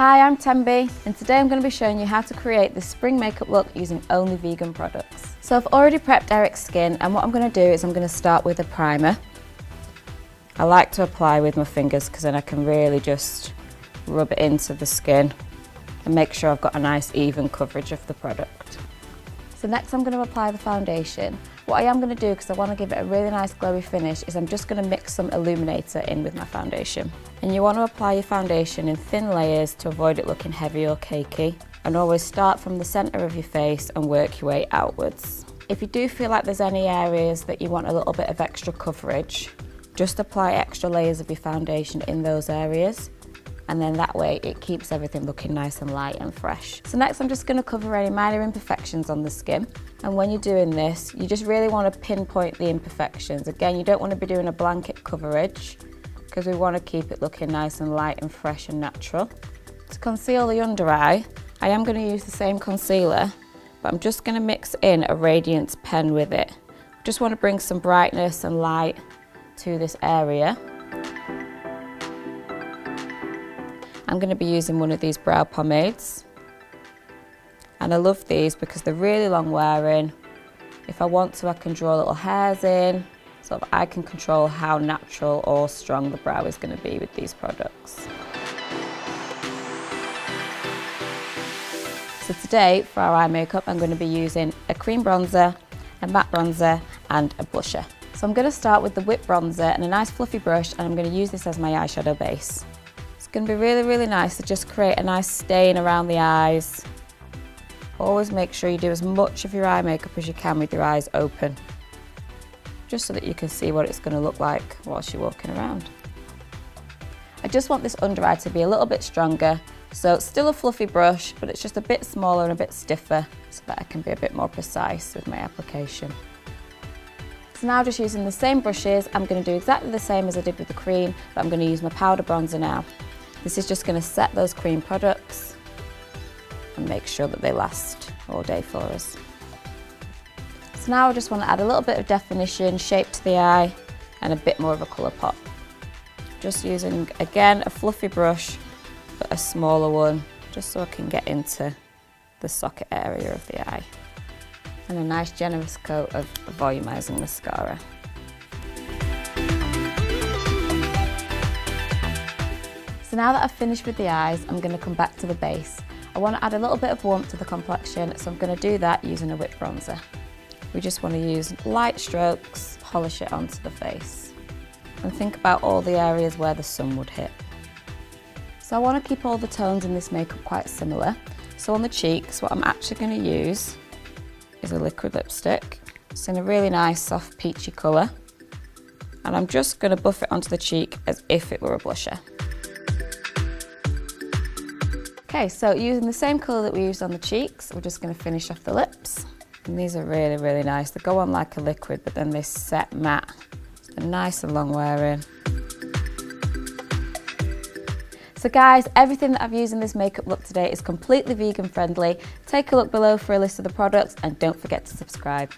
Hi, I'm Tembi, and today I'm going to be showing you how to create this spring makeup look using only vegan products. So I've already prepped Eric's skin, and what I'm going to do is I'm going to start with a primer. I like to apply with my fingers because then I can really just rub it into the skin and make sure I've got a nice even coverage of the product. So next I'm going to apply the foundation. What I am going to do, because I want to give it a really nice glowy finish, is I'm just going to mix some Illuminator in with my foundation. And you want to apply your foundation in thin layers to avoid it looking heavy or cakey. And always start from the centre of your face and work your way outwards. If you do feel like there's any areas that you want a little bit of extra coverage, just apply extra layers of your foundation in those areas. And then that way it keeps everything looking nice and light and fresh. So next I'm just going to cover any minor imperfections on the skin. And when you're doing this, you just really want to pinpoint the imperfections. Again, you don't want to be doing a blanket coverage because we want to keep it looking nice and light and fresh and natural. To conceal the under eye, I am going to use the same concealer, but I'm just going to mix in a Radiance pen with it. Just want to bring some brightness and light to this area. I'm going to be using one of these brow pomades, and I love these because they're really long wearing. If I want to, I can draw little hairs in, so I can control how natural or strong the brow is going to be with these products. So today for our eye makeup I'm going to be using a cream bronzer, a matte bronzer and a blusher. So I'm going to start with the whipped bronzer and a nice fluffy brush, and I'm going to use this as my eyeshadow base. It's going to be really nice to just create a nice stain around the eyes. Always make sure you do as much of your eye makeup as you can with your eyes open, just so that you can see what it's going to look like whilst you're walking around. I just want this under eye to be a little bit stronger, so it's still a fluffy brush, but it's just a bit smaller and a bit stiffer so that I can be a bit more precise with my application. So now, just using the same brushes, I'm going to do exactly the same as I did with the cream, but I'm going to use my powder bronzer now. This is just going to set those cream products and make sure that they last all day for us. So now I just want to add a little bit of definition, shape to the eye, and a bit more of a colour pop. Just using, again, a fluffy brush, but a smaller one, just so I can get into the socket area of the eye. And a nice generous coat of Volumizing Mascara. So now that I've finished with the eyes, I'm going to come back to the base. I want to add a little bit of warmth to the complexion, so I'm going to do that using a whipped bronzer. We just want to use light strokes, polish it onto the face. And think about all the areas where the sun would hit. So I want to keep all the tones in this makeup quite similar. So on the cheeks, what I'm actually going to use is a liquid lipstick. It's in a really nice soft peachy colour. And I'm just going to buff it onto the cheek as if it were a blusher. Okay, so using the same colour that we used on the cheeks, we're just going to finish off the lips. And these are really nice. They go on like a liquid, but then they set matte. They're nice and long wearing. So guys, everything that I've used in this makeup look today is completely vegan friendly. Take a look below for a list of the products, and don't forget to subscribe.